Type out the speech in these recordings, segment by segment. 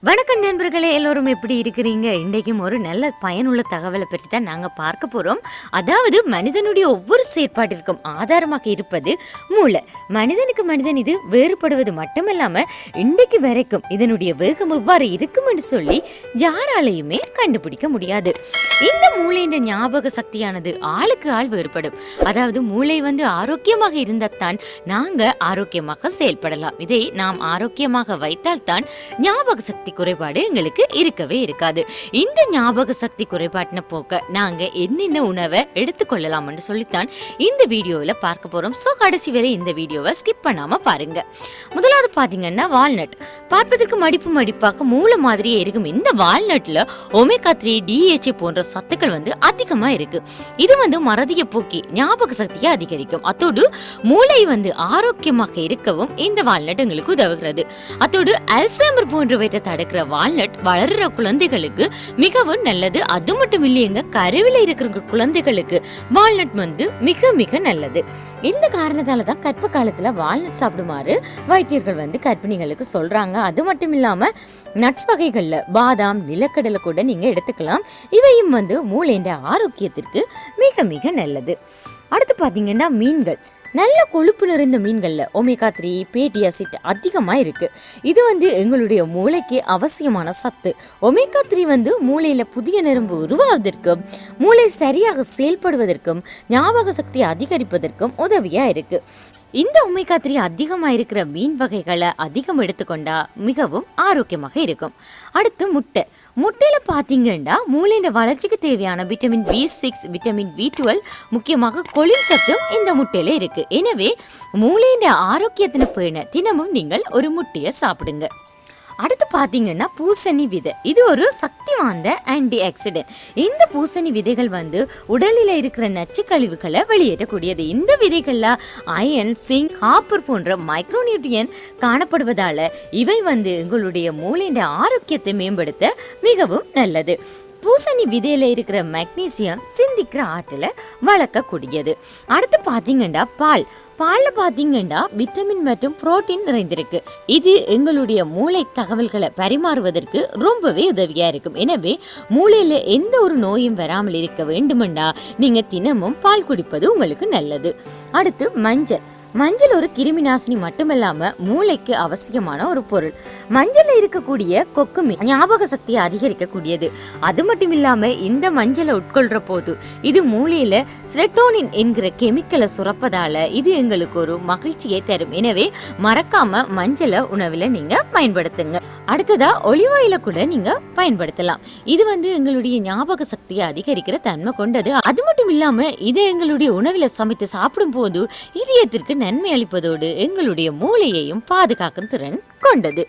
வணக்கம் நண்பர்களே, எல்லோரும் எப்படி இருக்கிறீங்க? இன்றைக்கும் ஒரு நல்ல பயனுள்ள தகவலை பற்றி தான் நாங்கள் பார்க்க போகிறோம். அதாவது மனிதனுடைய ஒவ்வொரு செயற்பாட்டிற்கும் ஆதாரமாக இருப்பது மூளை. மனிதன் இது வேறுபடுவது மட்டுமல்லாமல் இன்றைக்கு வரைக்கும் இதனுடைய வேகம் எவ்வாறு இருக்கும் என்று சொல்லி யாராலையுமே கண்டுபிடிக்க முடியாது. இந்த மூளையின் ஞாபக சக்தியானது ஆளுக்கு ஆள் வேறுபடும். அதாவது மூளை ஆரோக்கியமாக இருந்தால் தான் நாங்கள் ஆரோக்கியமாக செயல்படலாம். இதை நாம் ஆரோக்கியமாக வைத்தால் தான் ஞாபக சக்தி குறைபாடு எங்களுக்கு இருக்கவே இருக்காது. இந்த ஞாபக சக்தி குறைபாட்டின போக்க நாங்க என்னென்ன உணவை எடுத்துக்கொள்ளலாம் என்று சொல்லித்தான் இந்த வீடியோவில் பார்க்க போறோம். சோ கடைசி வரை இந்த வீடியோவை ஸ்கிப் பண்ணாம பாருங்க. முதலாவது பாத்தீங்கன்னா வால்நட். பார்ப்பதற்கு மடிப்பாக மூளை மாதிரியே இருக்கும். இந்த வால்நட்ல ஒமேகா 3 DHA போன்ற சத்துக்கள் அதிகமா இருக்கு. இது மறதியை போக்கி ஞாபக சக்தியை அதிகரிக்கும். அத்தோடு மூளை ஆரோக்கியமாக இருக்கவும் இந்த வால்நட் எங்களுக்கு உதவுகிறது. அத்தோடு அல்சைமர் போன்றவற்றை தடுக்கிற வால்நட் வளர்ற குழந்தைகளுக்கு மிகவும் நல்லது. அது மட்டும் இல்லையங்க, கருவில இருக்கிற குழந்தைகளுக்கு வால்நட் மிக மிக நல்லது. இந்த காரணத்தால தான் கர்ப்ப காலத்துல வால்நட் சாப்பிடுமாறு வைத்தியர்கள் கர்ப்பிணிகளுக்கு சொல்றாங்க. அது மட்டும் இல்லாம நட்ஸ் வகைகள்ல பாதாம், நிலக்கடலை கூட நீங்க எடுத்துக்கலாம். இவையும் மூளையின் ஆரோக்கியத்திற்கு மிக மிக நல்லது. அடுத்து பாத்தீங்கன்னா மீன்கள். நல்ல கொழுப்பு நிறைந்த மீன்கள்ல ஒமேகா 3 ஃபேட்டி ஆசிட் அதிகமா இருக்கு. இது எங்களுடைய மூளைக்கு அவசியமான சத்து. ஒமேகா 3 மூளையில புதிய நரம்பு உருவாவதற்கும் மூளை சரியாக செயல்படுவதற்கும் ஞாபக சக்தி அதிகரிப்பதற்கும் உதவியா இருக்கு. இந்த ஒமேகா 3 அதிகமா இருக்கிற மீன் வகைகளை அதிகம் எடுத்துக்கொண்டா மிகவும் ஆரோக்கியமாக இருக்கும். அடுத்து முட்டையில பாத்தீங்கன்னா மூளையின் வளர்ச்சிக்கு தேவையான விட்டமின் B6, விட்டமின் B12, முக்கியமாக கொலின் சத்தும் இந்த முட்டையில இருக்கு. எனவே மூளையின் ஆரோக்கியத்தின பேண தினமும் நீங்கள் ஒரு முட்டையை சாப்பிடுங்க. அடுத்து பாத்தீங்கன்னா பூசணி விதை. இது ஒரு சக்தி வாய்ந்த ஆன்டி ஆக்சிடென்ட். இந்த பூசணி விதைகள் உடலில் இருக்கிற நச்சு கழிவுகளை வெளியேற்றக்கூடியது. இந்த விதைகள்ல அயன், சிங்க், காப்பர் போன்ற மைக்ரோநியூட்ரியன் காணப்படுவதால இவை எங்களுடைய மூளையின் ஆரோக்கியத்தை மேம்படுத்த மிகவும் நல்லது. பூசணி விதையில இருக்கிற மெக்னீசியம் சிந்திக்கிற ஆற்றலை வளர்க்கக்கூடியது. அடுத்து பாத்தீங்கன்னா பால்ல பாத்தீங்கன்னா விட்டமின் மற்றும் புரோட்டீன் நிறைந்திருக்கு. இது எங்களுடைய மூளை தகவல்களை பரிமாறுவதற்கு ரொம்பவே உதவியா இருக்கும். எனவே மூளையில எந்த ஒரு நோயும் வராமல் இருக்க வேண்டுமெண்டா நீங்க தினமும் பால் குடிப்பது உங்களுக்கு நல்லது. அடுத்து மஞ்சள் ஒரு கிருமி நாசினி மட்டுமல்லாம மூளைக்கு அவசியமான ஒரு பொருள். மஞ்சள்ல இருக்கக்கூடிய கொக்குமி ஞாபக சக்தியை அதிகரிக்கக்கூடியது. அது மட்டும் இல்லாம இந்த மஞ்சளை உட்கொள்ற போது இது மூளையில செரோட்டோனின் என்கிற கெமிக்கலை சுரப்பதால இது எங்களுக்கு ஒரு மகிழ்ச்சியை தரும். எனவே மறக்காம மஞ்சளை உணவுல நீங்க பயன்படுத்துங்க. அடுத்ததா ஒலிவ் ஆயில கூட நீங்க பயன்படுத்தலாம். இது எங்களுடைய ஞாபக சக்தியை அதிகரிக்கிற தன்மை கொண்டது. அது மட்டும் இல்லாம இதை எங்களுடைய உணவுல சமைத்து சாப்பிடும் போது இதயத்திற்கு நன்மை அளிப்பதோடு எங்களுடைய மூளையையும் பாதுகாக்கும் திறன் கொண்டது.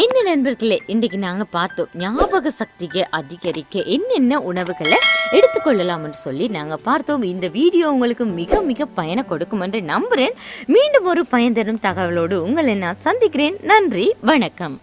என்ன நண்பர்களே, இன்றைக்கு நாங்க பார்த்தோம் ஞாபக சக்தியை அதிகரிக்க என்னென்ன உணவுகளை எடுத்துக்கொள்ளலாம் என்று சொல்லி நாங்க பார்த்தோம். இந்த வீடியோ உங்களுக்கு மிக மிக பயனை கொடுக்கும் என்று நம்புறேன். மீண்டும் ஒரு பயன் தரும் தகவலோடு உங்களை நான் சந்திக்கிறேன். நன்றி, வணக்கம்.